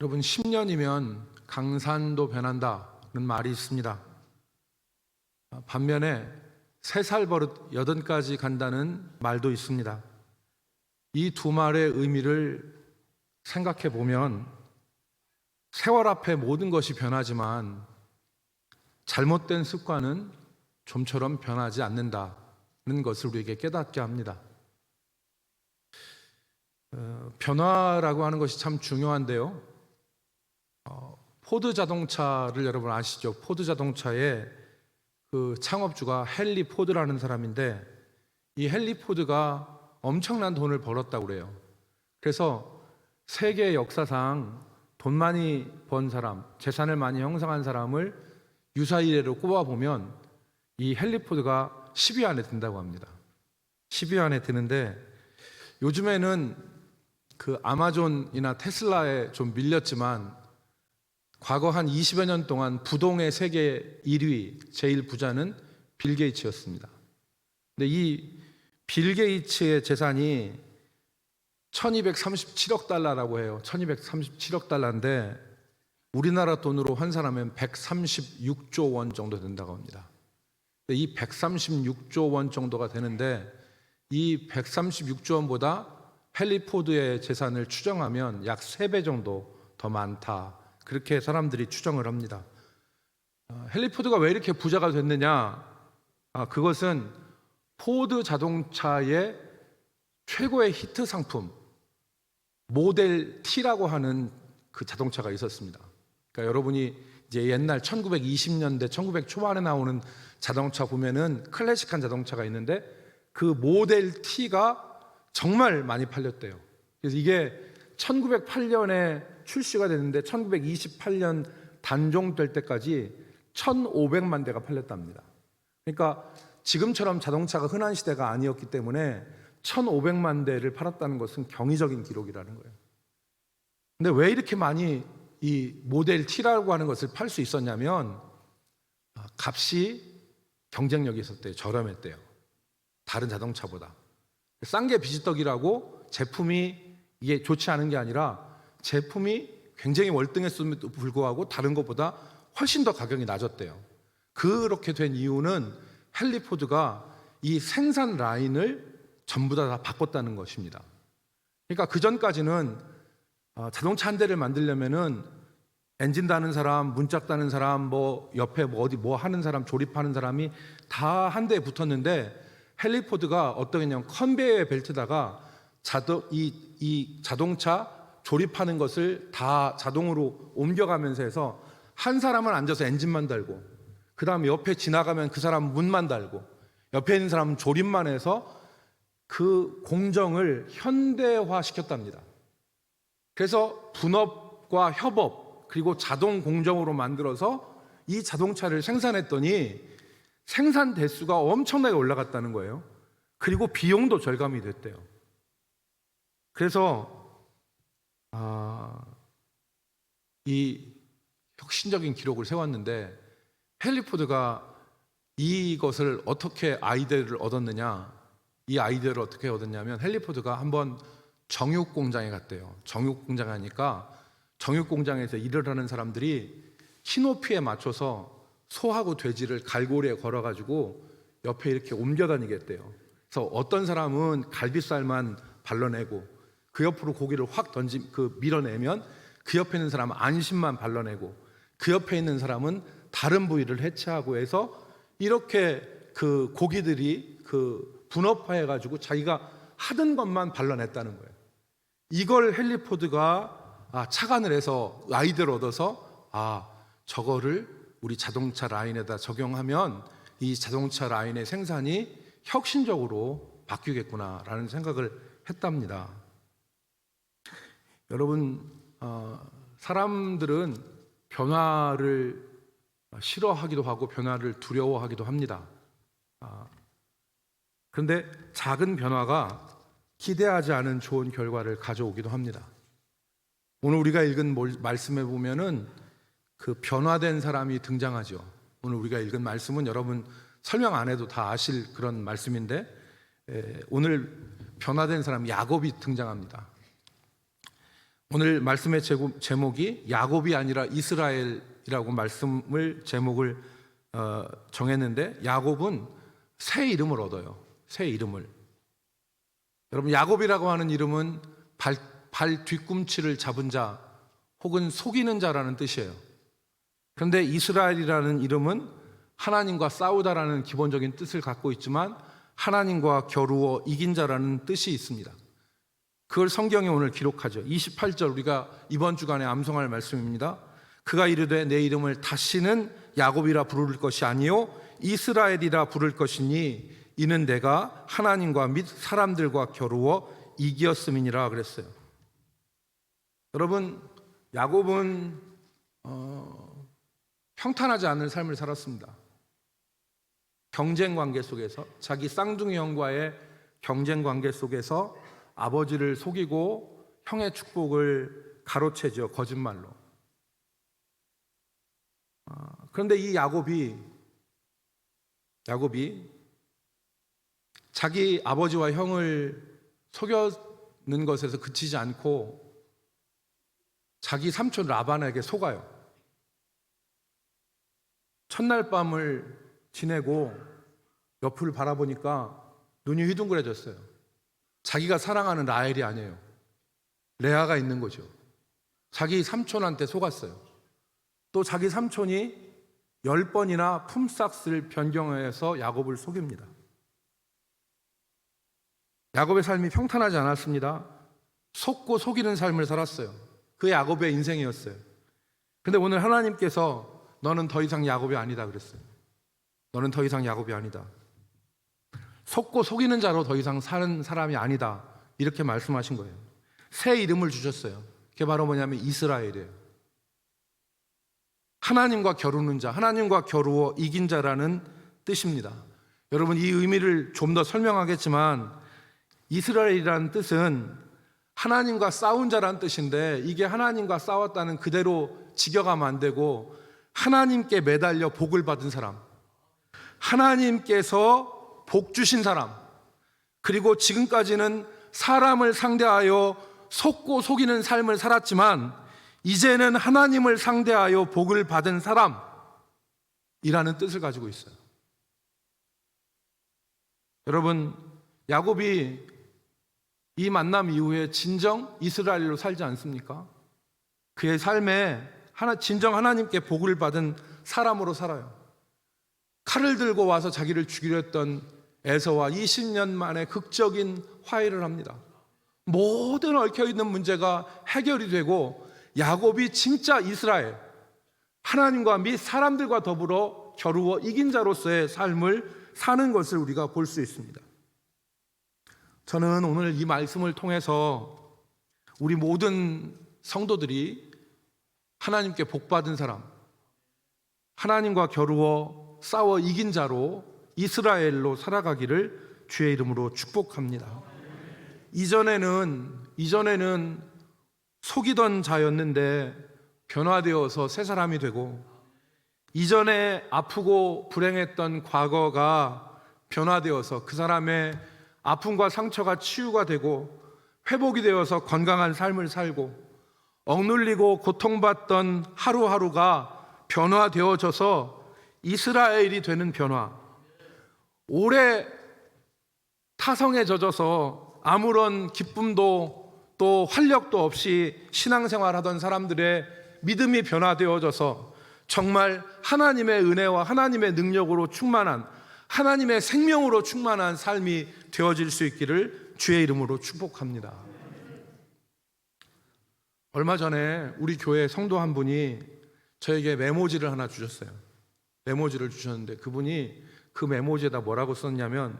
여러분, 10년이면 강산도 변한다는 말이 있습니다. 반면에 3살 버릇 80까지 간다는 말도 있습니다. 이 두 말의 의미를 생각해 보면 세월 앞에 모든 것이 변하지만 잘못된 습관은 좀처럼 변하지 않는다는 것을 우리에게 깨닫게 합니다. 변화라고 하는 것이 참 중요한데요. 포드 자동차를 여러분 아시죠? 포드 자동차의 그 창업주가 헨리 포드라는 사람인데, 이 헨리 포드가 엄청난 돈을 벌었다고 그래요. 그래서 세계 역사상 돈 많이 번 사람, 재산을 많이 형성한 사람을 유사이례로 꼽아보면 이 헨리 포드가 10위 안에 든다고 합니다. 10위 안에 드는데, 요즘에는 그 아마존이나 테슬라에 좀 밀렸지만 과거 한 20여 년 동안 부동의 세계 1위 제일 부자는 빌 게이츠였습니다. 근데 이 빌 게이츠의 재산이 1237억 달러라고 해요. 1237억 달러인데 우리나라 돈으로 환산하면 136조 원 정도 된다고 합니다. 이 136조 원 정도가 되는데, 이 136조 원보다 헨리 포드의 재산을 추정하면 약 3배 정도 더 많다, 그렇게 사람들이 추정을 합니다. 헨리 포드가 왜 이렇게 부자가 됐느냐? 그것은 포드 자동차의 최고의 히트 상품 모델 T라고 하는 그 자동차가 있었습니다. 그러니까 여러분이 이제 옛날 1920년대 1900 초반에 나오는 자동차 보면은 클래식한 자동차가 있는데 그 모델 T가 정말 많이 팔렸대요. 그래서 이게 1908년에 출시가 됐는데 1928년 단종될 때까지 1,500만 대가 팔렸답니다. 그러니까 지금처럼 자동차가 흔한 시대가 아니었기 때문에 1,500만 대를 팔았다는 것은 경이적인 기록이라는 거예요. 근데 왜 이렇게 많이 이 모델 T라고 하는 것을 팔 수 있었냐면 값이 경쟁력이 있었대요. 저렴했대요. 다른 자동차보다. 싼 게 비지떡이라고 제품이 이게 좋지 않은 게 아니라 제품이 굉장히 월등했음에도 불구하고 다른 것보다 훨씬 더 가격이 낮았대요. 그렇게 된 이유는 헨리 포드가 이 생산 라인을 전부 다 바꿨다는 것입니다. 그러니까 그 전까지는 자동차 한 대를 만들려면은 엔진 다는 사람, 문짝 다는 사람, 뭐 옆에 뭐 어디 뭐 하는 사람, 조립하는 사람이 다 한 대에 붙었는데, 헨리 포드가 어떻게 했냐면 컨베이어 벨트다가 이 자동차 조립하는 것을 다 자동으로 옮겨가면서 해서 한 사람은 앉아서 엔진만 달고, 그 다음에 옆에 지나가면 그 사람 문만 달고, 옆에 있는 사람은 조립만 해서 그 공정을 현대화 시켰답니다. 그래서 분업과 협업 그리고 자동 공정으로 만들어서 이 자동차를 생산했더니 생산 대수가 엄청나게 올라갔다는 거예요. 그리고 비용도 절감이 됐대요. 그래서 이 혁신적인 기록을 세웠는데, 헨리 포드가 이것을 어떻게 아이디어를 얻었느냐? 이 아이디어를 어떻게 얻었냐면 헨리 포드가 한번 정육 공장에 갔대요. 정육 공장에 가니까 정육 공장에서 일을 하는 사람들이 키높이에 맞춰서 소하고 돼지를 갈고리에 걸어가지고 옆에 이렇게 옮겨 다니게 했대요. 그래서 어떤 사람은 갈비살만 발라내고 그 옆으로 고기를 확 밀어내면 그 옆에 있는 사람은 안심만 발라내고 그 옆에 있는 사람은 다른 부위를 해체하고 해서 이렇게 그 고기들이 그 분업화해가지고 자기가 하던 것만 발라냈다는 거예요. 이걸 헨리 포드가 착안을 해서 아이디어를 얻어서 저거를 우리 자동차 라인에다 적용하면 이 자동차 라인의 생산이 혁신적으로 바뀌겠구나라는 생각을 했답니다. 여러분, 사람들은 변화를 싫어하기도 하고 변화를 두려워하기도 합니다. 그런데 작은 변화가 기대하지 않은 좋은 결과를 가져오기도 합니다. 오늘 우리가 읽은 말씀에 보면은 그 변화된 사람이 등장하죠. 오늘 우리가 읽은 말씀은 여러분 설명 안 해도 다 아실 그런 말씀인데, 오늘 변화된 사람 야곱이 등장합니다. 오늘 말씀의 제목이 야곱이 아니라 이스라엘이라고 말씀을 제목을 정했는데, 야곱은 새 이름을 얻어요. 새 이름을. 여러분, 야곱이라고 하는 이름은 발 뒤꿈치를 잡은 자 혹은 속이는 자라는 뜻이에요. 그런데 이스라엘이라는 이름은 하나님과 싸우다라는 기본적인 뜻을 갖고 있지만 하나님과 겨루어 이긴 자라는 뜻이 있습니다. 그걸 성경에 오늘 기록하죠. 28절, 우리가 이번 주간에 암송할 말씀입니다. 그가 이르되 내 이름을 다시는 야곱이라 부를 것이 아니요 이스라엘이라 부를 것이니 이는 내가 하나님과 및 사람들과 겨루어 이기었음이니라 그랬어요. 여러분, 야곱은 평탄하지 않은 삶을 살았습니다. 경쟁 관계 속에서, 자기 쌍둥이 형과의 경쟁 관계 속에서 아버지를 속이고 형의 축복을 가로채죠, 거짓말로. 그런데 이 야곱이 자기 아버지와 형을 속여는 것에서 그치지 않고 자기 삼촌 라반에게 속아요. 첫날 밤을 지내고 옆을 바라보니까 눈이 휘둥그레졌어요. 자기가 사랑하는 라헬이 아니에요. 레아가 있는 거죠. 자기 삼촌한테 속았어요. 또 자기 삼촌이 10번이나 품삯을 변경해서 야곱을 속입니다. 야곱의 삶이 평탄하지 않았습니다. 속고 속이는 삶을 살았어요. 그게 야곱의 인생이었어요. 그런데 오늘 하나님께서 너는 더 이상 야곱이 아니다 그랬어요. 너는 더 이상 야곱이 아니다. 속고 속이는 자로 더 이상 사는 사람이 아니다, 이렇게 말씀하신 거예요. 새 이름을 주셨어요. 그게 바로 뭐냐면 이스라엘이에요. 하나님과 겨루는 자, 하나님과 겨루어 이긴 자라는 뜻입니다. 여러분, 이 의미를 좀 더 설명하겠지만 이스라엘이라는 뜻은 하나님과 싸운 자라는 뜻인데, 이게 하나님과 싸웠다는 그대로 직역하면 안 되고 하나님께 매달려 복을 받은 사람, 하나님께서 복 주신 사람, 그리고 지금까지는 사람을 상대하여 속고 속이는 삶을 살았지만 이제는 하나님을 상대하여 복을 받은 사람이라는 뜻을 가지고 있어요. 여러분, 야곱이 이 만남 이후에 진정 이스라엘로 살지 않습니까? 그의 삶에 진정 하나님께 복을 받은 사람으로 살아요. 칼을 들고 와서 자기를 죽이려 했던 에서와 20년 만에 극적인 화해를 합니다. 모든 얽혀있는 문제가 해결이 되고 야곱이 진짜 이스라엘, 하나님과 및 사람들과 더불어 겨루어 이긴 자로서의 삶을 사는 것을 우리가 볼 수 있습니다. 저는 오늘 이 말씀을 통해서 우리 모든 성도들이 하나님께 복받은 사람, 하나님과 겨루어 싸워 이긴 자로 이스라엘로 살아가기를 주의 이름으로 축복합니다. 이전에는 속이던 자였는데 변화되어서 새 사람이 되고, 이전에 아프고 불행했던 과거가 변화되어서 그 사람의 아픔과 상처가 치유가 되고 회복이 되어서 건강한 삶을 살고, 억눌리고 고통받던 하루하루가 변화되어져서 이스라엘이 되는 변화, 오래 타성에 젖어서 아무런 기쁨도 또 활력도 없이 신앙생활하던 사람들의 믿음이 변화되어져서 정말 하나님의 은혜와 하나님의 능력으로 충만한, 하나님의 생명으로 충만한 삶이 되어질 수 있기를 주의 이름으로 축복합니다. 얼마 전에 우리 교회 성도 한 분이 저에게 메모지를 하나 주셨어요. 메모지를 주셨는데 그분이 그 메모지에다 뭐라고 썼냐면,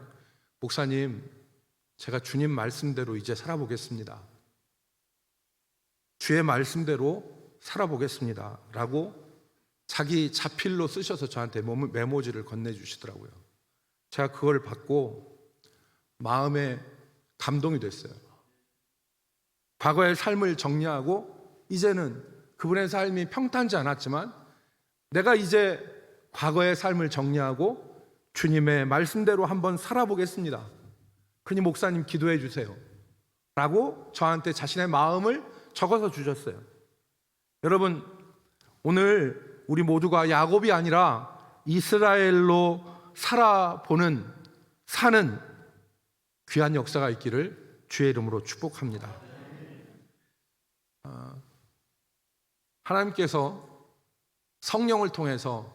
목사님, 제가 주님 말씀대로 이제 살아보겠습니다. 주의 말씀대로 살아보겠습니다 라고 자기 자필로 쓰셔서 저한테 메모지를 건네주시더라고요. 제가 그걸 받고 마음에 감동이 됐어요. 과거의 삶을 정리하고 이제는 그분의 삶이 평탄지 않았지만 내가 이제 과거의 삶을 정리하고 주님의 말씀대로 한번 살아보겠습니다. 그러니 목사님 기도해 주세요 라고 저한테 자신의 마음을 적어서 주셨어요. 여러분, 오늘 우리 모두가 야곱이 아니라 이스라엘로 사는 귀한 역사가 있기를 주의 이름으로 축복합니다. 하나님께서 성령을 통해서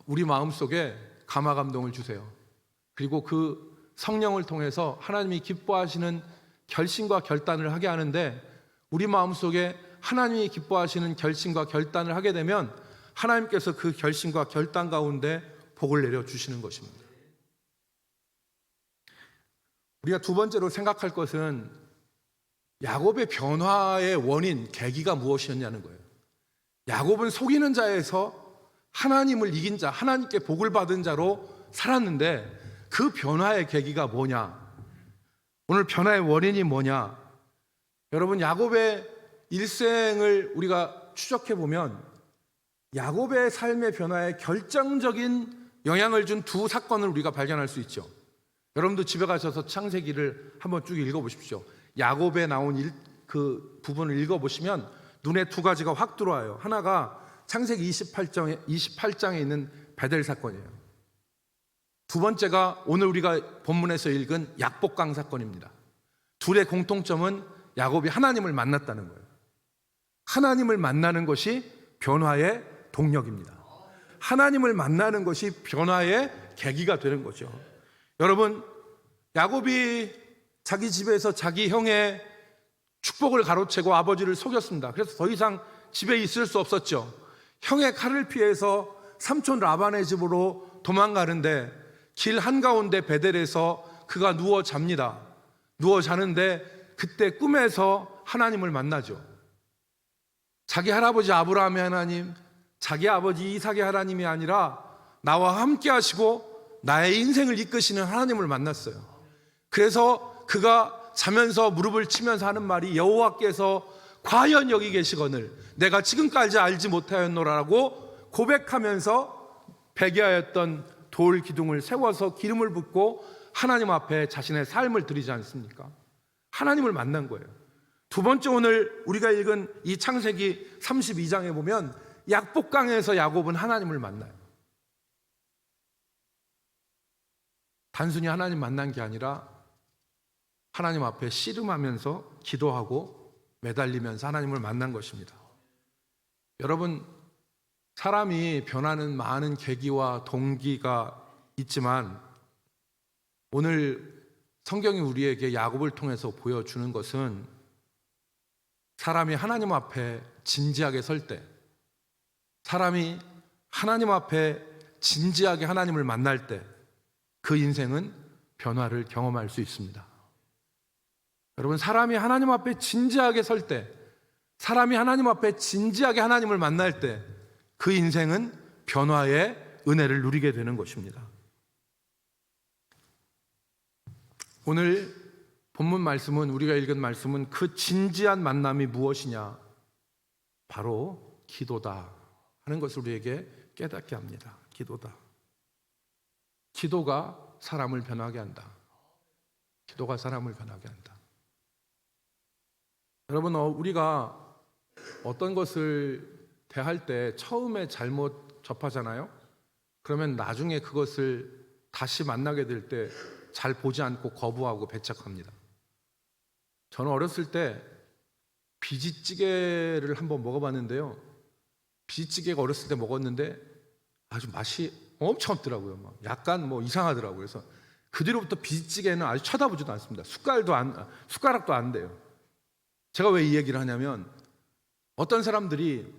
우리 마음속에 감화 감동을 주세요. 그리고 그 성령을 통해서 하나님이 기뻐하시는 결심과 결단을 하게 하는데, 우리 마음속에 하나님이 기뻐하시는 결심과 결단을 하게 되면 하나님께서 그 결심과 결단 가운데 복을 내려주시는 것입니다. 우리가 두 번째로 생각할 것은 야곱의 변화의 원인, 계기가 무엇이었냐는 거예요. 야곱은 속이는 자에서 하나님을 이긴 자, 하나님께 복을 받은 자로 살았는데 그 변화의 계기가 뭐냐? 오늘 변화의 원인이 뭐냐? 여러분, 야곱의 일생을 우리가 추적해 보면 야곱의 삶의 변화에 결정적인 영향을 준 두 사건을 우리가 발견할 수 있죠. 여러분도 집에 가셔서 창세기를 한번 쭉 읽어보십시오. 야곱에 나온 그 부분을 읽어보시면 눈에 두 가지가 확 들어와요. 하나가 창세기 28장에 있는 베델 사건이에요. 두 번째가 오늘 우리가 본문에서 읽은 약복강 사건입니다. 둘의 공통점은 야곱이 하나님을 만났다는 거예요. 하나님을 만나는 것이 변화의 동력입니다. 하나님을 만나는 것이 변화의 계기가 되는 거죠. 여러분, 야곱이 자기 집에서 자기 형의 축복을 가로채고 아버지를 속였습니다. 그래서 더 이상 집에 있을 수 없었죠. 형의 칼을 피해서 삼촌 라반의 집으로 도망가는데 길 한가운데 베델에서 그가 누워 잡니다. 누워 자는데 그때 꿈에서 하나님을 만나죠. 자기 할아버지 아브라함의 하나님, 자기 아버지 이삭의 하나님이 아니라 나와 함께 하시고 나의 인생을 이끄시는 하나님을 만났어요. 그래서 그가 자면서 무릎을 치면서 하는 말이 여호와께서 과연 여기 계시거늘 내가 지금까지 알지 못하였노라라고 고백하면서 배기하였던 돌 기둥을 세워서 기름을 붓고 하나님 앞에 자신의 삶을 드리지 않습니까? 하나님을 만난 거예요. 두 번째, 오늘 우리가 읽은 이 창세기 32장에 보면 약복강에서 야곱은 하나님을 만나요. 단순히 하나님 만난 게 아니라 하나님 앞에 씨름하면서 기도하고 매달리면서 하나님을 만난 것입니다. 여러분, 사람이 변하는 많은 계기와 동기가 있지만 오늘 성경이 우리에게 야곱을 통해서 보여주는 것은 사람이 하나님 앞에 진지하게 설 때, 사람이 하나님 앞에 진지하게 하나님을 만날 때 그 인생은 변화를 경험할 수 있습니다. 여러분, 사람이 하나님 앞에 진지하게 설 때, 사람이 하나님 앞에 진지하게 하나님을 만날 때 그 인생은 변화의 은혜를 누리게 되는 것입니다. 오늘 본문 말씀은, 우리가 읽은 말씀은 그 진지한 만남이 무엇이냐? 바로 기도다 하는 것을 우리에게 깨닫게 합니다. 기도다. 기도가 사람을 변하게 한다. 기도가 사람을 변하게 한다. 여러분, 우리가 어떤 것을 대할 때 처음에 잘못 접하잖아요. 그러면 나중에 그것을 다시 만나게 될 때 잘 보지 않고 거부하고 배척합니다. 저는 어렸을 때 비지찌개를 한번 먹어봤는데요. 비지찌개가 어렸을 때 먹었는데 아주 맛이 엄청 없더라고요. 약간 이상하더라고요. 그래서 그 뒤로부터 비지찌개는 아주 쳐다보지도 않습니다. 숟가락도 안 돼요. 제가 왜 이 얘기를 하냐면, 어떤 사람들이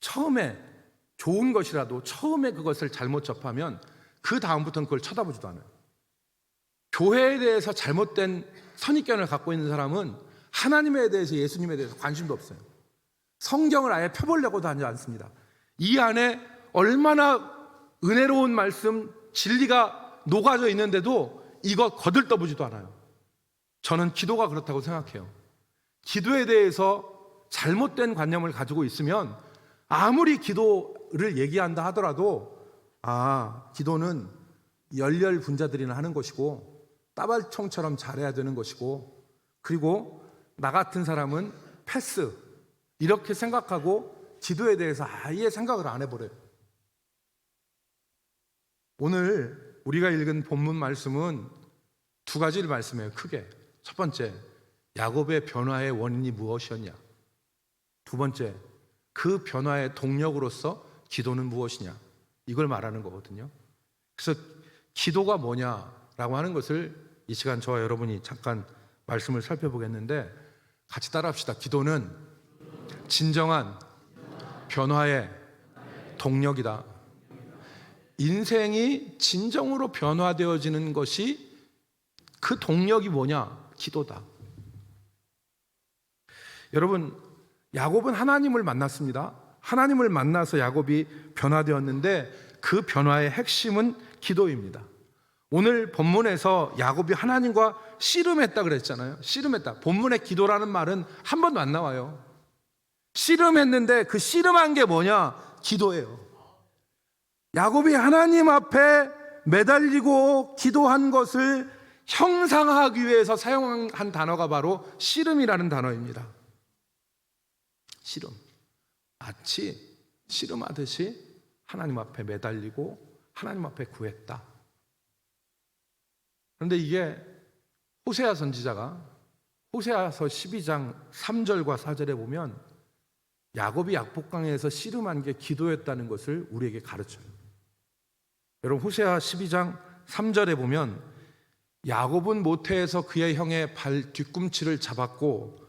처음에 좋은 것이라도 처음에 그것을 잘못 접하면 그 다음부터는 그걸 쳐다보지도 않아요. 교회에 대해서 잘못된 선입견을 갖고 있는 사람은 하나님에 대해서, 예수님에 대해서 관심도 없어요. 성경을 아예 펴보려고도 하지 않습니다. 이 안에 얼마나 은혜로운 말씀, 진리가 녹아져 있는데도 이거 거들떠보지도 않아요. 저는 기도가 그렇다고 생각해요. 기도에 대해서 잘못된 관념을 가지고 있으면 아무리 기도를 얘기한다 하더라도 기도는 열렬 분자들이나 하는 것이고 따발총처럼 잘해야 되는 것이고, 그리고 나 같은 사람은 패스, 이렇게 생각하고 기도에 대해서 아예 생각을 안 해버려요. 오늘 우리가 읽은 본문 말씀은 두 가지를 말씀해요. 크게. 첫 번째, 야곱의 변화의 원인이 무엇이었냐. 두 번째, 그 변화의 동력으로서 기도는 무엇이냐. 이걸 말하는 거거든요. 그래서 기도가 뭐냐라고 하는 것을 이 시간 저와 여러분이 잠깐 말씀을 살펴보겠는데, 같이 따라합시다. 기도는 진정한 변화의 동력이다. 인생이 진정으로 변화되어지는 것이, 그 동력이 뭐냐? 기도다. 여러분, 야곱은 하나님을 만났습니다. 하나님을 만나서 야곱이 변화되었는데 그 변화의 핵심은 기도입니다. 오늘 본문에서 야곱이 하나님과 씨름했다 그랬잖아요. 씨름했다. 본문에 기도라는 말은 한 번도 안 나와요. 씨름했는데 그 씨름한 게 뭐냐? 기도예요. 야곱이 하나님 앞에 매달리고 기도한 것을 형상하기 위해서 사용한 단어가 바로 씨름이라는 단어입니다. 씨름. 마치 씨름하듯이 하나님 앞에 매달리고 하나님 앞에 구했다. 그런데 이게 호세아 선지자가 호세아서 12장 3절과 4절에 보면 야곱이 약복강에서 씨름한 게 기도였다는 것을 우리에게 가르쳐요. 여러분, 호세아 12장 3절에 보면 야곱은 모태에서 그의 형의 발 뒤꿈치를 잡았고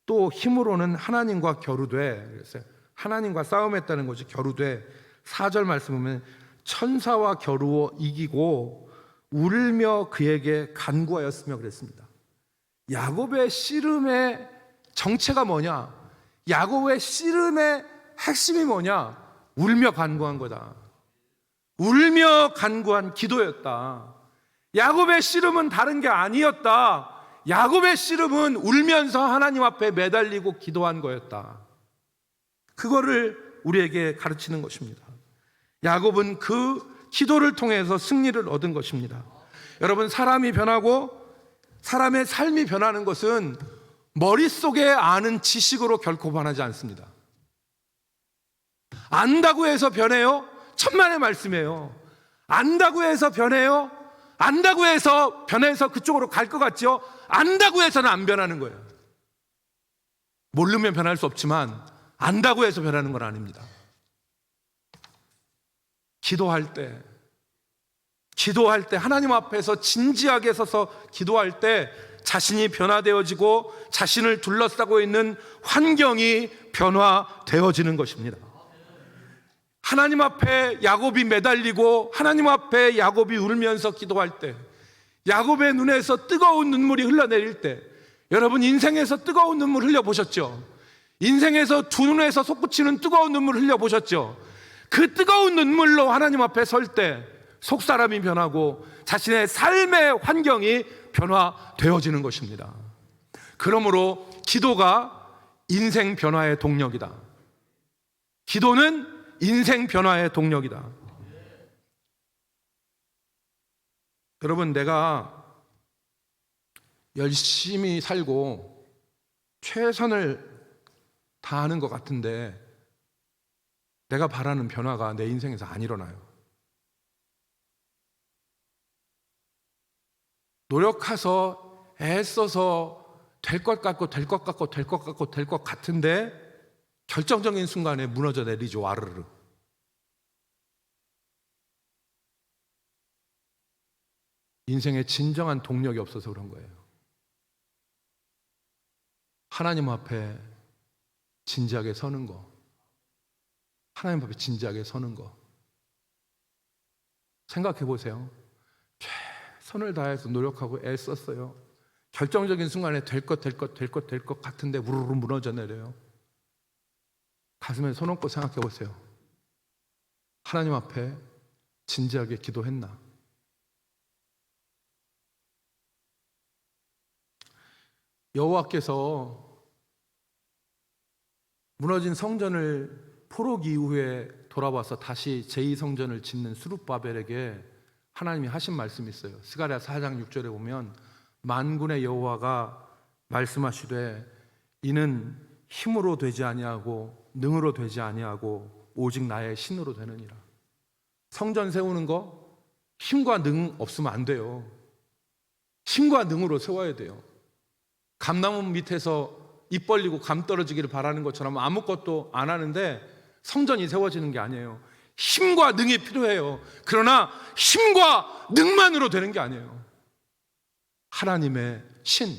또 힘으로는 하나님과 겨루되, 그랬어요. 하나님과 싸움했다는 것이 겨루되, 4절 말씀 보면 천사와 겨루어 이기고 울며 그에게 간구하였으며 그랬습니다. 야곱의 씨름의 정체가 뭐냐? 야곱의 씨름의 핵심이 뭐냐? 울며 간구한 거다. 울며 간구한 기도였다. 야곱의 씨름은 다른 게 아니었다. 야곱의 씨름은 울면서 하나님 앞에 매달리고 기도한 거였다. 그거를 우리에게 가르치는 것입니다. 야곱은 그 기도를 통해서 승리를 얻은 것입니다. 여러분, 사람이 변하고 사람의 삶이 변하는 것은 머릿속에 아는 지식으로 결코 변하지 않습니다. 안다고 해서 변해요? 천만의 말씀이에요. 안다고 해서 변해요? 안다고 해서 변해서 그쪽으로 갈 것 같죠? 안다고 해서는 안 변하는 거예요. 모르면 변할 수 없지만 안다고 해서 변하는 건 아닙니다. 기도할 때 하나님 앞에서 진지하게 서서 기도할 때 자신이 변화되어지고 자신을 둘러싸고 있는 환경이 변화되어지는 것입니다. 하나님 앞에 야곱이 매달리고 하나님 앞에 야곱이 울면서 기도할 때, 야곱의 눈에서 뜨거운 눈물이 흘러내릴 때, 여러분 인생에서 뜨거운 눈물 흘려보셨죠? 인생에서 두 눈에서 솟구치는 뜨거운 눈물 흘려보셨죠? 그 뜨거운 눈물로 하나님 앞에 설 때 속사람이 변하고 자신의 삶의 환경이 변화되어지는 것입니다. 그러므로 기도가 인생 변화의 동력이다. 기도는 인생 변화의 동력이다. 여러분, 내가 열심히 살고 최선을 다하는 것 같은데 내가 바라는 변화가 내 인생에서 안 일어나요. 노력해서 애써서 될 것 같고 될 것 같고 될 것 같고 될 것 같은데 결정적인 순간에 무너져 내리죠. 와르르. 인생에 진정한 동력이 없어서 그런 거예요. 하나님 앞에 진지하게 서는 거, 하나님 앞에 진지하게 서는 거 생각해 보세요. 최선을 다해서 노력하고 애썼어요. 결정적인 순간에 될 것 같은데 우르르 무너져 내려요. 가슴에 손 얹고 생각해 보세요. 하나님 앞에 진지하게 기도했나? 여호와께서 무너진 성전을 포록 이후에 돌아와서 다시 제2성전을 짓는 스룹바벨에게 하나님이 하신 말씀이 있어요. 스가랴 4장 6절에 보면 만군의 여호와가 말씀하시되 이는 힘으로 되지 아니하고 능으로 되지 아니하고 오직 나의 신으로 되느니라. 성전 세우는 거 힘과 능 없으면 안 돼요. 힘과 능으로 세워야 돼요. 감나무 밑에서 입 벌리고 감 떨어지기를 바라는 것처럼 아무것도 안 하는데 성전이 세워지는 게 아니에요. 힘과 능이 필요해요. 그러나 힘과 능만으로 되는 게 아니에요. 하나님의 신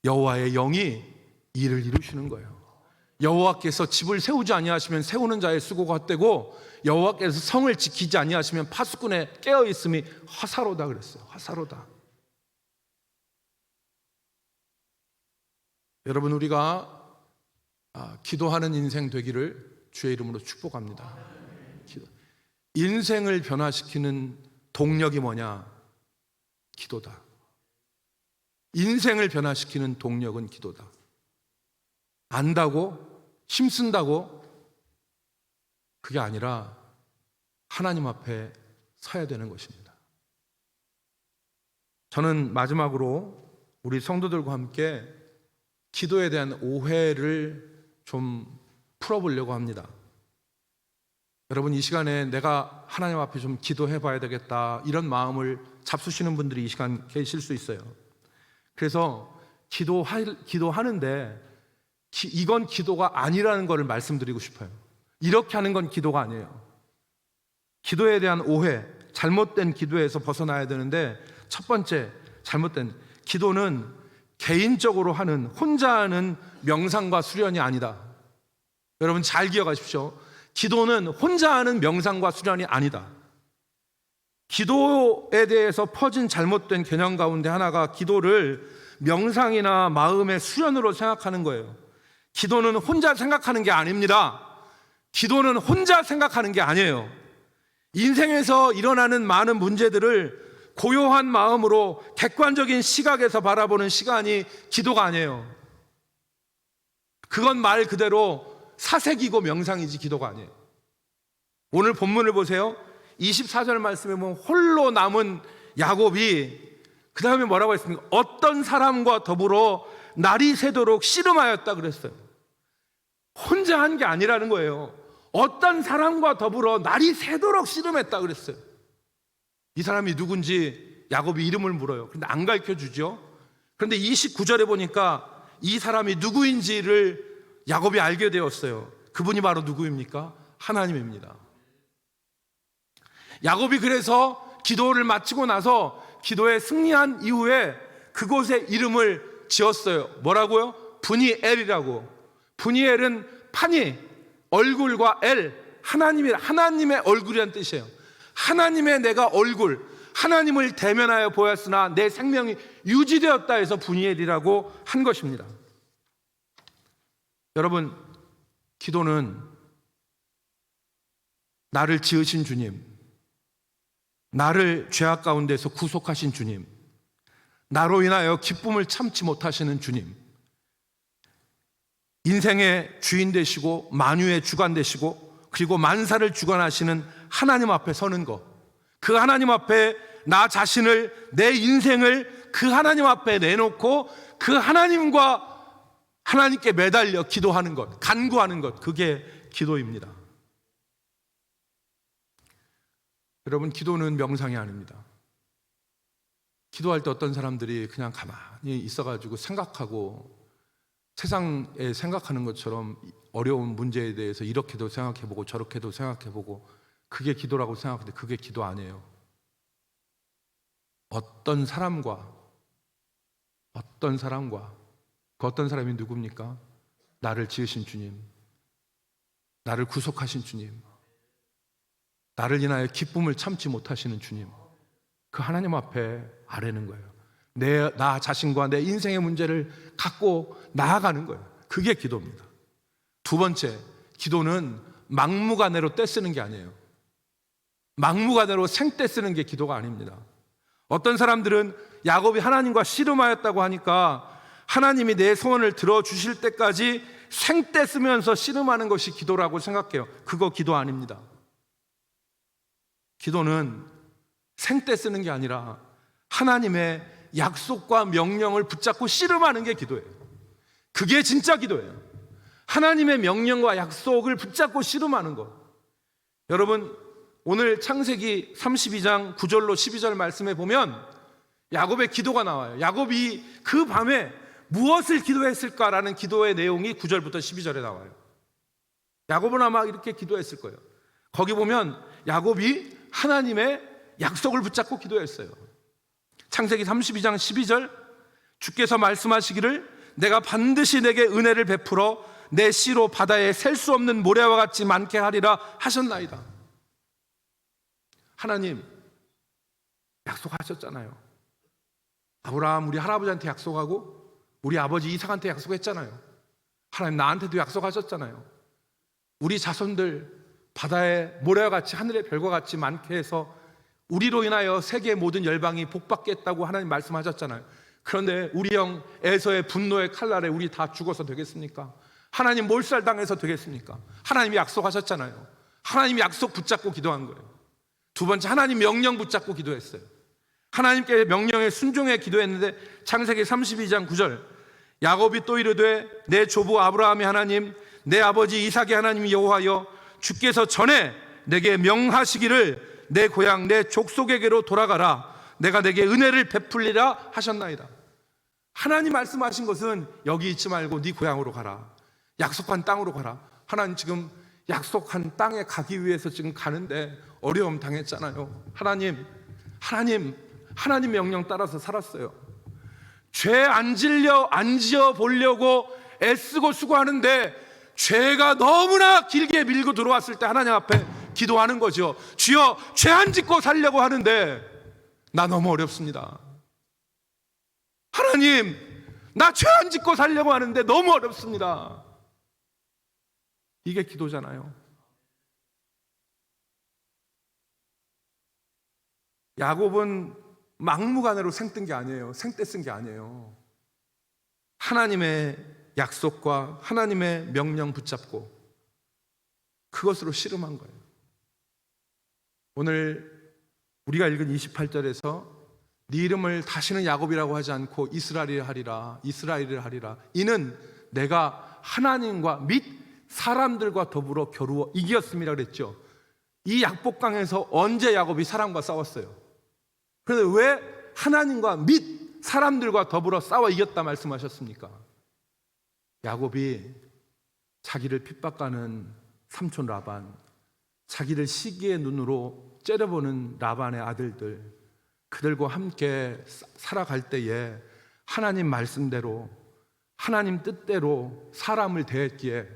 여호와의 영이 일을 이루시는 거예요. 여호와께서 집을 세우지 아니하시면 세우는 자의 수고가 헛되고 여호와께서 성을 지키지 아니하시면 파수꾼의 깨어 있음이 화사로다 그랬어요. 화사로다. 여러분, 우리가 기도하는 인생 되기를 주의 이름으로 축복합니다. 인생을 변화시키는 동력이 뭐냐? 기도다. 인생을 변화시키는 동력은 기도다. 안다고 힘쓴다고 그게 아니라 하나님 앞에 서야 되는 것입니다. 저는 마지막으로 우리 성도들과 함께 기도에 대한 오해를 좀 풀어보려고 합니다. 여러분, 이 시간에 내가 하나님 앞에 좀 기도해 봐야 되겠다 이런 마음을 잡수시는 분들이 이 시간 계실 수 있어요. 그래서 기도하는데 이건 기도가 아니라는 것을 말씀드리고 싶어요. 이렇게 하는 건 기도가 아니에요. 기도에 대한 오해, 잘못된 기도에서 벗어나야 되는데, 첫 번째 잘못된 기도는 개인적으로 하는, 혼자 하는 명상과 수련이 아니다. 여러분 잘 기억하십시오. 기도는 혼자 하는 명상과 수련이 아니다. 기도에 대해서 퍼진 잘못된 개념 가운데 하나가 기도를 명상이나 마음의 수련으로 생각하는 거예요. 기도는 혼자 생각하는 게 아닙니다. 기도는 혼자 생각하는 게 아니에요. 인생에서 일어나는 많은 문제들을 고요한 마음으로 객관적인 시각에서 바라보는 시간이 기도가 아니에요. 그건 말 그대로 사색이고 명상이지 기도가 아니에요. 오늘 본문을 보세요. 24절 말씀에 보면 홀로 남은 야곱이 그 다음에 뭐라고 했습니까? 어떤 사람과 더불어 날이 새도록 씨름하였다 그랬어요. 혼자 한 게 아니라는 거예요. 어떤 사람과 더불어 날이 새도록 씨름했다 그랬어요. 이 사람이 누군지 야곱이 이름을 물어요. 그런데 안 가르쳐 주죠. 그런데 29절에 보니까 이 사람이 누구인지를 야곱이 알게 되었어요. 그분이 바로 누구입니까? 하나님입니다. 야곱이 그래서 기도를 마치고 나서 기도에 승리한 이후에 그곳에 이름을 지었어요. 뭐라고요? 브니엘이라고. 브니엘은 파니, 얼굴과 엘, 하나님의 얼굴이란 뜻이에요. 하나님의 내가 얼굴, 하나님을 대면하여 보였으나 내 생명이 유지되었다 해서 브니엘이라고 한 것입니다. 여러분, 기도는 나를 지으신 주님, 나를 죄악 가운데서 구속하신 주님, 나로 인하여 기쁨을 참지 못하시는 주님, 인생의 주인 되시고 만유의 주관 되시고 그리고 만사를 주관하시는 하나님 앞에 서는 것, 그 하나님 앞에 나 자신을, 내 인생을 그 하나님 앞에 내놓고 그 하나님께 매달려 기도하는 것, 간구하는 것, 그게 기도입니다. 여러분, 기도는 명상이 아닙니다. 기도할 때 어떤 사람들이 그냥 가만히 있어가지고 생각하고 세상에 생각하는 것처럼 어려운 문제에 대해서 이렇게도 생각해보고 저렇게도 생각해보고 그게 기도라고 생각하는데 그게 기도 아니에요. 어떤 사람과 그 어떤 사람이 누굽니까? 나를 지으신 주님, 나를 구속하신 주님, 나를 인하여 기쁨을 참지 못하시는 주님, 그 하나님 앞에 아뢰는 거예요. 나 자신과 내 인생의 문제를 갖고 나아가는 거예요. 그게 기도입니다. 두 번째, 기도는 막무가내로 떼쓰는 게 아니에요. 막무가내로 생떼 쓰는 게 기도가 아닙니다. 어떤 사람들은 야곱이 하나님과 씨름하였다고 하니까 하나님이 내 소원을 들어주실 때까지 생떼 쓰면서 씨름하는 것이 기도라고 생각해요. 그거 기도 아닙니다. 기도는 생떼 쓰는 게 아니라 하나님의 약속과 명령을 붙잡고 씨름하는 게 기도예요. 그게 진짜 기도예요. 하나님의 명령과 약속을 붙잡고 씨름하는 것. 여러분, 오늘 창세기 32장 9절로 12절 말씀에 보면 야곱의 기도가 나와요. 야곱이 그 밤에 무엇을 기도했을까라는 기도의 내용이 9절부터 12절에 나와요. 야곱은 아마 이렇게 기도했을 거예요. 거기 보면 야곱이 하나님의 약속을 붙잡고 기도했어요. 창세기 32장 12절, 주께서 말씀하시기를 내가 반드시 내게 은혜를 베풀어 내 씨로 바다에 셀 수 없는 모래와 같이 많게 하리라 하셨나이다. 하나님 약속하셨잖아요. 아브라함 우리 할아버지한테 약속하고 우리 아버지 이삭한테 약속했잖아요. 하나님 나한테도 약속하셨잖아요. 우리 자손들 바다의 모래와 같이 하늘의 별과 같이 많게 해서 우리로 인하여 세계 모든 열방이 복받겠다고 하나님 말씀하셨잖아요. 그런데 우리 형 에서의 분노의 칼날에 우리 다 죽어서 되겠습니까? 하나님 몰살당해서 되겠습니까? 하나님이 약속하셨잖아요. 하나님 약속 붙잡고 기도한 거예요. 두 번째, 하나님 명령 붙잡고 기도했어요. 하나님께 명령에 순종해 기도했는데 창세기 32장 9절, 야곱이 또 이르되 내 조부 아브라함의 하나님 내 아버지 이삭의 하나님 여호와여 주께서 전에 내게 명하시기를 내 고향 내 족속에게로 돌아가라 내가 내게 은혜를 베풀리라 하셨나이다. 하나님 말씀하신 것은 여기 있지 말고 네 고향으로 가라, 약속한 땅으로 가라. 하나님 지금 약속한 땅에 가기 위해서 지금 가는데 어려움 당했잖아요. 하나님 명령 따라서 살았어요. 죄 안 지어 보려고 애쓰고 수고하는데 죄가 너무나 길게 밀고 들어왔을 때 하나님 앞에 기도하는 거죠. 주여, 죄 안 짓고 살려고 하는데 나 너무 어렵습니다. 하나님, 나 죄 안 짓고 살려고 하는데 너무 어렵습니다. 이게 기도잖아요. 야곱은 막무가내로 생뜬 게 아니에요. 생떼 쓴 게 아니에요. 하나님의 약속과 하나님의 명령 붙잡고 그것으로 씨름한 거예요. 오늘 우리가 읽은 28절에서 네 이름을 다시는 야곱이라고 하지 않고 이스라엘이라 하리라. 이는 내가 하나님과 및 사람들과 더불어 겨루어 이겼음이라 그랬죠. 이 약복강에서 언제 야곱이 사람과 싸웠어요? 그런데 왜 하나님과 및 사람들과 더불어 싸워 이겼다 말씀하셨습니까? 야곱이 자기를 핍박하는 삼촌 라반, 자기를 시기의 눈으로 째려보는 라반의 아들들, 그들과 함께 살아갈 때에 하나님 말씀대로 하나님 뜻대로 사람을 대했기에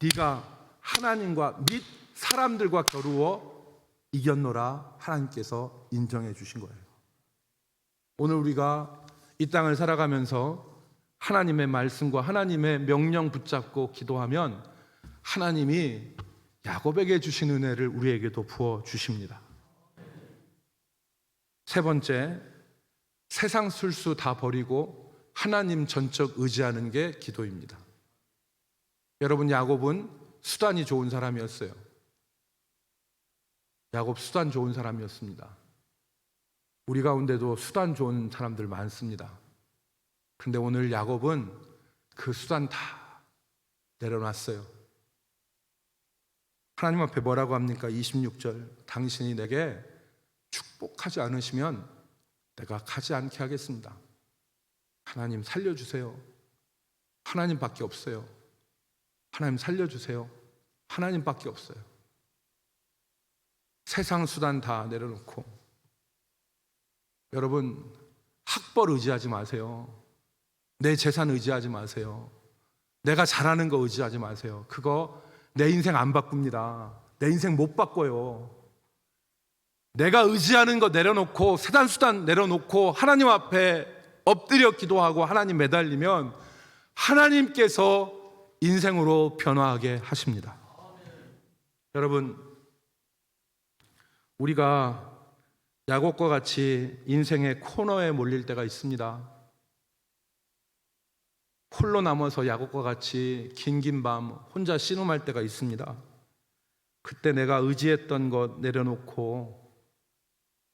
네가 하나님과 및 사람들과 겨루어 이겼노라 하나님께서 인정해 주신 거예요. 오늘 우리가 이 땅을 살아가면서 하나님의 말씀과 하나님의 명령 붙잡고 기도하면 하나님이 야곱에게 주신 은혜를 우리에게도 부어 주십니다. 세 번째, 세상 술수 다 버리고 하나님 전적 의지하는 게 기도입니다. 여러분, 야곱은 수단이 좋은 사람이었어요. 야곱 수단 좋은 사람이었습니다. 우리 가운데도 수단 좋은 사람들 많습니다. 그런데 오늘 야곱은 그 수단 다 내려놨어요. 하나님 앞에 뭐라고 합니까? 26절, 당신이 내게 축복하지 않으시면 내가 가지 않게 하겠습니다. 하나님 살려주세요. 하나님밖에 없어요. 하나님 살려주세요. 하나님밖에 없어요. 세상 수단 다 내려놓고, 여러분, 학벌 의지하지 마세요. 내 재산 의지하지 마세요. 내가 잘하는 거 의지하지 마세요. 그거 내 인생 안 바꿉니다. 내 인생 못 바꿔요. 내가 의지하는 거 내려놓고, 세단 수단 내려놓고 하나님 앞에 엎드려 기도하고 하나님 매달리면 하나님께서 인생으로 변화하게 하십니다. 여러분, 우리가 야곱과 같이 인생의 코너에 몰릴 때가 있습니다. 홀로 남아서 야곱과 같이 긴 밤 혼자 씨름할 때가 있습니다. 그때 내가 의지했던 것 내려놓고,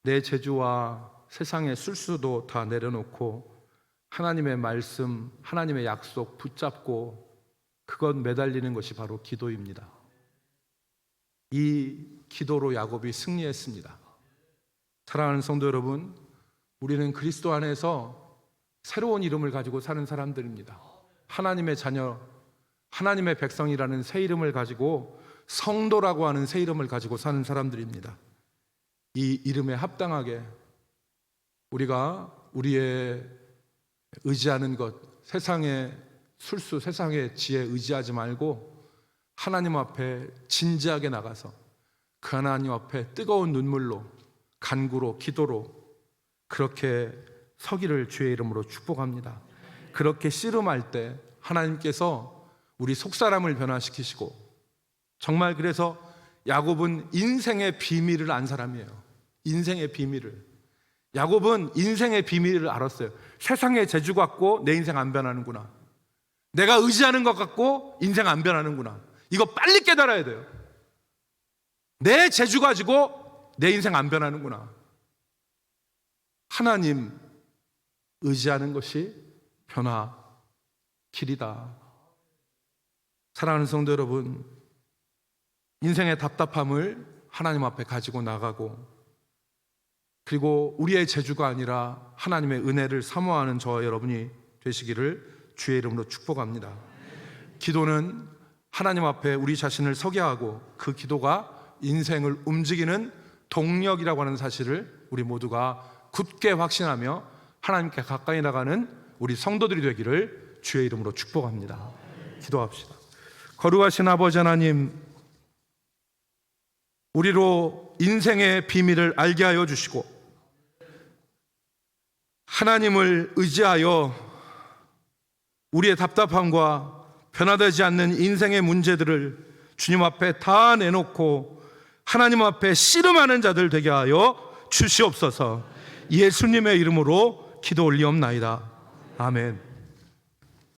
내 재주와 세상의 술수도 다 내려놓고 하나님의 말씀, 하나님의 약속 붙잡고 그것 매달리는 것이 바로 기도입니다. 이 기도로 야곱이 승리했습니다. 사랑하는 성도 여러분, 우리는 그리스도 안에서 새로운 이름을 가지고 사는 사람들입니다. 하나님의 자녀, 하나님의 백성이라는 새 이름을 가지고 성도라고 하는 새 이름을 가지고 사는 사람들입니다. 이 이름에 합당하게 우리가 우리의 의지하는 것, 세상의 술수, 세상의 지혜 의지하지 말고 하나님 앞에 진지하게 나가서 그 하나님 앞에 뜨거운 눈물로, 간구로, 기도로 그렇게 서기를 주의 이름으로 축복합니다. 그렇게 씨름할 때 하나님께서 우리 속사람을 변화시키시고, 정말 그래서 야곱은 인생의 비밀을 안 사람이에요. 인생의 비밀을. 야곱은 인생의 비밀을 알았어요. 세상의 재주 갖고 내 인생 안 변하는구나. 내가 의지하는 것 갖고 인생 안 변하는구나. 이거 빨리 깨달아야 돼요. 내 재주 가지고 내 인생 안 변하는구나. 하나님 의지하는 것이 변화 길이다. 사랑하는 성도 여러분, 인생의 답답함을 하나님 앞에 가지고 나가고, 그리고 우리의 재주가 아니라 하나님의 은혜를 사모하는 저와 여러분이 되시기를 주의 이름으로 축복합니다. 기도는 하나님 앞에 우리 자신을 서게 하고 그 기도가 인생을 움직이는 동력이라고 하는 사실을 우리 모두가 굳게 확신하며 하나님께 가까이 나가는 우리 성도들이 되기를 주의 이름으로 축복합니다. 기도합시다. 거룩하신 아버지 하나님, 우리로 인생의 비밀을 알게 하여 주시고 하나님을 의지하여 우리의 답답함과 변화되지 않는 인생의 문제들을 주님 앞에 다 내놓고 하나님 앞에 씨름하는 자들 되게 하여 주시옵소서. 예수님의 이름으로 기도 올리옵나이다. 아멘.